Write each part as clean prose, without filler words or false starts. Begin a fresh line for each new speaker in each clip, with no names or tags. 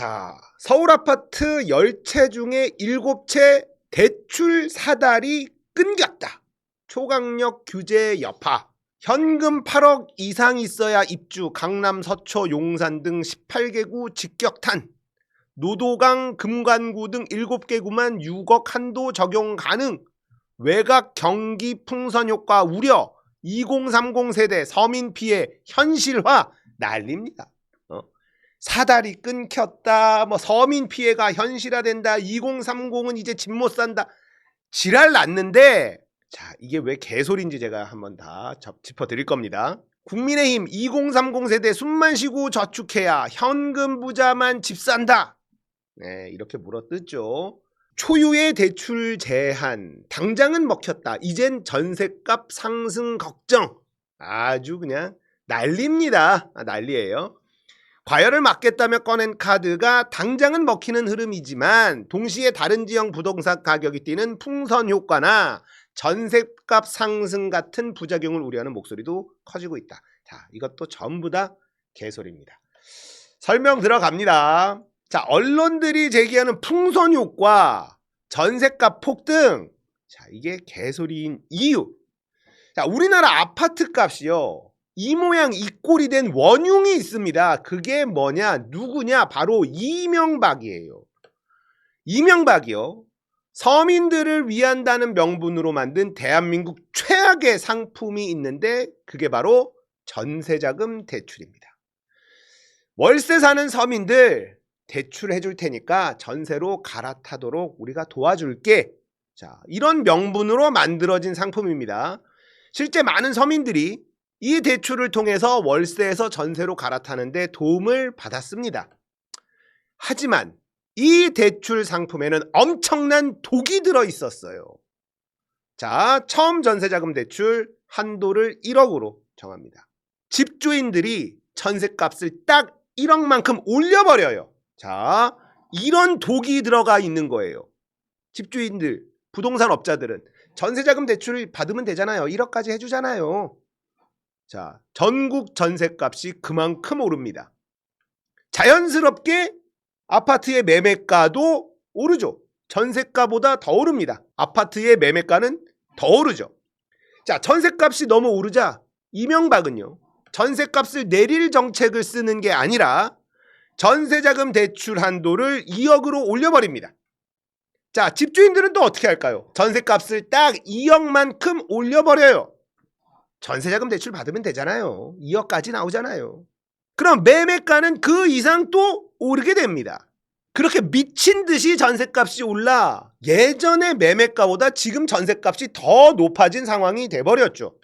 자, 서울 아파트 10채 중에 7채 대출 사달이 끊겼다. 초강력 규제 여파. 현금 8억 이상 있어야 입주. 강남, 서초, 용산 등 18개구 직격탄. 노도강, 금관구 등 7개구만 6억 한도 적용 가능. 외곽 경기 풍선 효과 우려. 2030 세대 서민 피해 현실화. 난립니다. 사달이 끊겼다, 서민 피해가 현실화된다, 2030은 이제 집 못 산다, 지랄 났는데, 자, 이게 왜 개소리인지 제가 한번 다 짚어드릴 겁니다. 국민의힘 2030 세대 숨만 쉬고 저축해야 현금 부자만 집 산다. 네, 이렇게 물어뜯죠. 초유의 대출 제한, 당장은 먹혔다. 이젠 전셋값 상승 걱정. 아주 그냥 난리입니다. 난리예요. 과열을 막겠다며 꺼낸 카드가 당장은 먹히는 흐름이지만 동시에 다른 지역 부동산 가격이 뛰는 풍선 효과나 전셋값 상승 같은 부작용을 우려하는 목소리도 커지고 있다. 자, 이것도 전부 다 개소리입니다. 설명 들어갑니다. 자, 언론들이 제기하는 풍선 효과, 전셋값 폭등. 자, 이게 개소리인 이유. 자, 우리나라 아파트 값이요, 이 모양 이 꼴이 된 원흉이 있습니다. 그게 뭐냐, 누구냐, 바로 이명박이에요. 이명박이요, 서민들을 위한다는 명분으로 만든 대한민국 최악의 상품이 있는데 그게 바로 전세자금 대출입니다. 월세 사는 서민들 대출해 줄 테니까 전세로 갈아타도록 우리가 도와줄게. 자, 이런 명분으로 만들어진 상품입니다. 실제 많은 서민들이 이 대출을 통해서 월세에서 전세로 갈아타는데 도움을 받았습니다. 하지만 이 대출 상품에는 엄청난 독이 들어 있었어요. 자, 처음 전세자금 대출 한도를 1억으로 정합니다. 집주인들이 전세값을 딱 1억만큼 올려버려요. 자, 이런 독이 들어가 있는 거예요. 집주인들, 부동산 업자들은 전세자금 대출을 받으면 되잖아요. 1억까지 해주잖아요. 자, 전국 전셋값이 그만큼 오릅니다. 자연스럽게 아파트의 매매가도 오르죠. 전세가보다 더 오릅니다. 아파트의 매매가는 더 오르죠. 자, 전세값이 너무 오르자 이명박은요, 전세값을 내릴 정책을 쓰는 게 아니라 전세자금 대출 한도를 2억으로 올려버립니다. 자, 집주인들은 또 어떻게 할까요? 전세값을 딱 2억만큼 올려버려요. 전세자금 대출 받으면 되잖아요. 2억까지 나오잖아요. 그럼 매매가는 그 이상 또 오르게 됩니다. 그렇게 미친 듯이 전세값이 올라 예전의 매매가보다 지금 전세값이 더 높아진 상황이 돼버렸죠.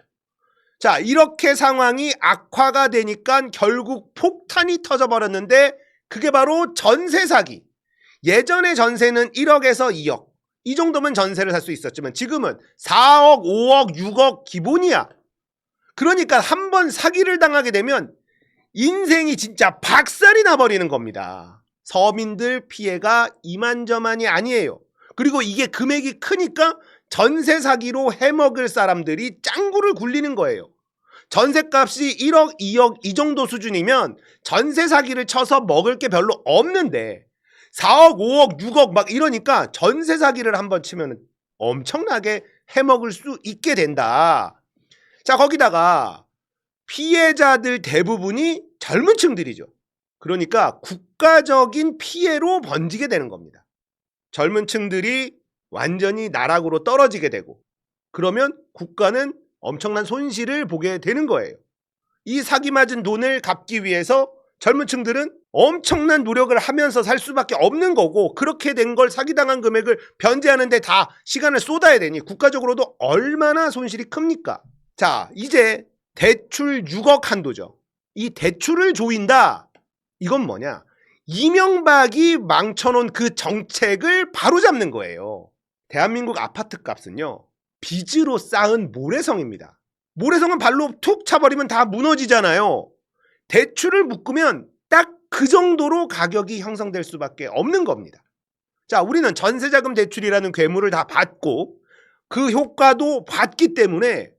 자, 이렇게 상황이 악화가 되니까 결국 폭탄이 터져버렸는데 그게 바로 전세 사기. 예전에 전세는 1억에서 2억. 이 정도면 전세를 살 수 있었지만 지금은 4억, 5억, 6억 기본이야. 그러니까 한번 사기를 당하게 되면 인생이 진짜 박살이 나버리는 겁니다. 서민들 피해가 이만저만이 아니에요. 그리고 이게 금액이 크니까 전세 사기로 해먹을 사람들이 짱구를 굴리는 거예요. 전세값이 1억, 2억 이 정도 수준이면 전세 사기를 쳐서 먹을 게 별로 없는데 4억, 5억, 6억 막 이러니까 전세 사기를 한번 치면 엄청나게 해먹을 수 있게 된다. 자, 거기다가 피해자들 대부분이 젊은 층들이죠. 그러니까 국가적인 피해로 번지게 되는 겁니다. 젊은 층들이 완전히 나락으로 떨어지게 되고 그러면 국가는 엄청난 손실을 보게 되는 거예요. 이 사기 맞은 돈을 갚기 위해서 젊은 층들은 엄청난 노력을 하면서 살 수밖에 없는 거고, 그렇게 된 걸 사기당한 금액을 변제하는 데 다 시간을 쏟아야 되니 국가적으로도 얼마나 손실이 큽니까? 자, 이제 대출 6억 한도죠. 이 대출을 조인다. 이건 뭐냐? 이명박이 망쳐놓은 그 정책을 바로잡는 거예요. 대한민국 아파트 값은요, 빚으로 쌓은 모래성입니다. 모래성은 발로 툭 차버리면 다 무너지잖아요. 대출을 묶으면 딱 그 정도로 가격이 형성될 수밖에 없는 겁니다. 자, 우리는 전세자금 대출이라는 괴물을 다 받고 그 효과도 받기 때문에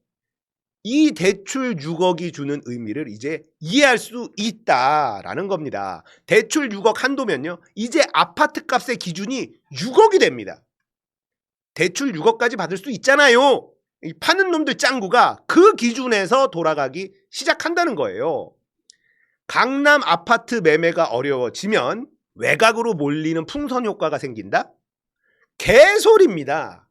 이 대출 6억이 주는 의미를 이제 이해할 수 있다라는 겁니다. 대출 6억 한도면요, 이제 아파트 값의 기준이 6억이 됩니다. 대출 6억까지 받을 수 있잖아요. 이 파는 놈들 짱구가 그 기준에서 돌아가기 시작한다는 거예요. 강남 아파트 매매가 어려워지면 외곽으로 몰리는 풍선 효과가 생긴다? 개소리입니다.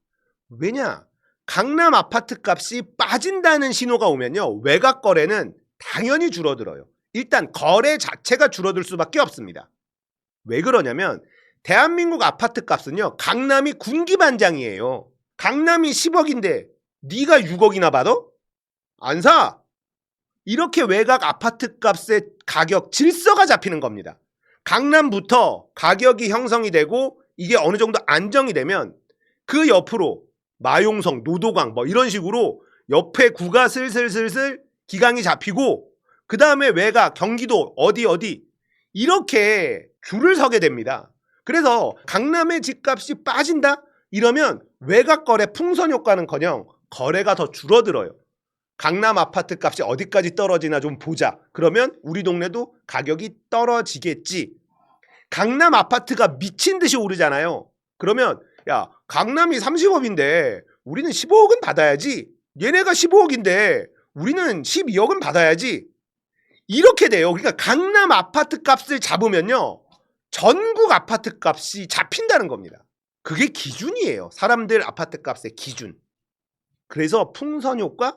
왜냐? 강남 아파트 값이 빠진다는 신호가 오면요, 외곽 거래는 당연히 줄어들어요. 일단 거래 자체가 줄어들 수밖에 없습니다. 왜 그러냐면 대한민국 아파트 값은요, 강남이 군기반장이에요. 강남이 10억인데 네가 6억이나 받아? 안 사. 이렇게 외곽 아파트 값의 가격 질서가 잡히는 겁니다. 강남부터 가격이 형성이 되고 이게 어느 정도 안정이 되면 그 옆으로 마용성, 노도강 뭐 이런 식으로 옆에 구가 슬슬슬슬 기강이 잡히고 그 다음에 외곽, 경기도 어디 이렇게 줄을 서게 됩니다. 그래서 강남의 집값이 빠진다? 이러면 외곽 거래 풍선 효과는커녕 거래가 더 줄어들어요. 강남 아파트 값이 어디까지 떨어지나 좀 보자. 그러면 우리 동네도 가격이 떨어지겠지. 강남 아파트가 미친 듯이 오르잖아요. 그러면 야, 강남이 30억인데 우리는 15억은 받아야지. 얘네가 15억인데 우리는 12억은 받아야지. 이렇게 돼요. 그러니까 강남 아파트 값을 잡으면요, 전국 아파트 값이 잡힌다는 겁니다. 그게 기준이에요. 사람들 아파트 값의 기준. 그래서 풍선 효과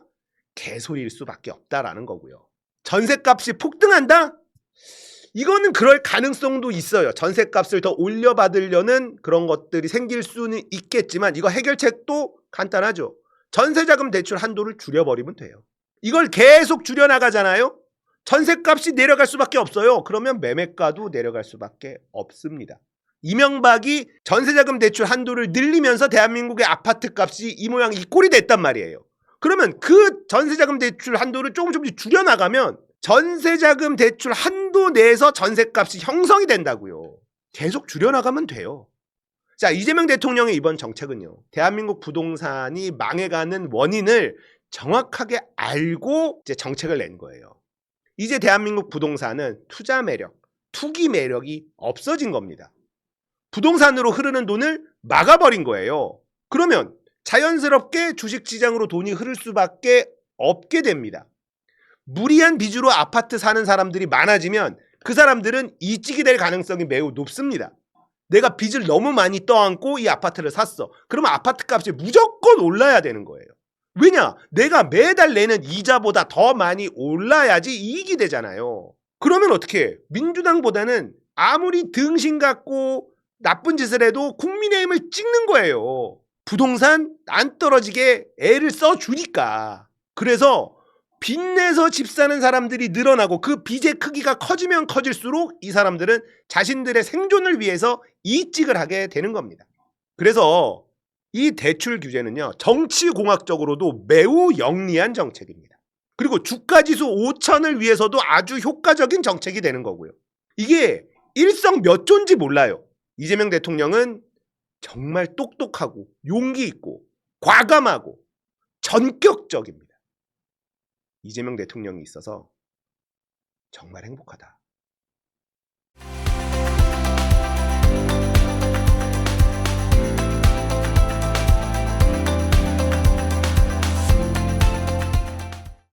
개소리일 수밖에 없다라는 거고요. 전셋값이 폭등한다? 이거는 그럴 가능성도 있어요. 전셋값을 더 올려받으려는 그런 것들이 생길 수는 있겠지만 이거 해결책도 간단하죠. 전세자금 대출 한도를 줄여버리면 돼요. 이걸 계속 줄여나가잖아요. 전셋값이 내려갈 수밖에 없어요. 그러면 매매가도 내려갈 수밖에 없습니다. 이명박이 전세자금 대출 한도를 늘리면서 대한민국의 아파트 값이 이 모양 이 꼴이 됐단 말이에요. 그러면 그 전세자금 대출 한도를 조금씩 줄여나가면 전세자금 대출 한도 내에서 전세값이 형성이 된다고요. 계속 줄여나가면 돼요. 자, 이재명 대통령의 이번 정책은요, 대한민국 부동산이 망해가는 원인을 정확하게 알고 이제 정책을 낸 거예요. 이제 대한민국 부동산은 투자 매력, 투기 매력이 없어진 겁니다. 부동산으로 흐르는 돈을 막아버린 거예요. 그러면 자연스럽게 주식시장으로 돈이 흐를 수밖에 없게 됩니다. 무리한 빚으로 아파트 사는 사람들이 많아지면 그 사람들은 이직이 될 가능성이 매우 높습니다. 내가 빚을 너무 많이 떠안고 이 아파트를 샀어. 그러면 아파트 값이 무조건 올라야 되는 거예요. 왜냐? 내가 매달 내는 이자보다 더 많이 올라야지 이익이 되잖아요. 그러면 어떻게 해? 민주당보다는 아무리 등신 같고 나쁜 짓을 해도 국민의힘을 찍는 거예요. 부동산 안 떨어지게 애를 써주니까. 그래서 빚내서 집 사는 사람들이 늘어나고 그 빚의 크기가 커지면 커질수록 이 사람들은 자신들의 생존을 위해서 이직을 하게 되는 겁니다. 그래서 이 대출 규제는요, 정치공학적으로도 매우 영리한 정책입니다. 그리고 주가지수 5천을 위해서도 아주 효과적인 정책이 되는 거고요. 이게 일성 몇 조인지 몰라요. 이재명 대통령은 정말 똑똑하고 용기 있고 과감하고 전격적입니다. 이재명 대통령이 있어서 정말 행복하다.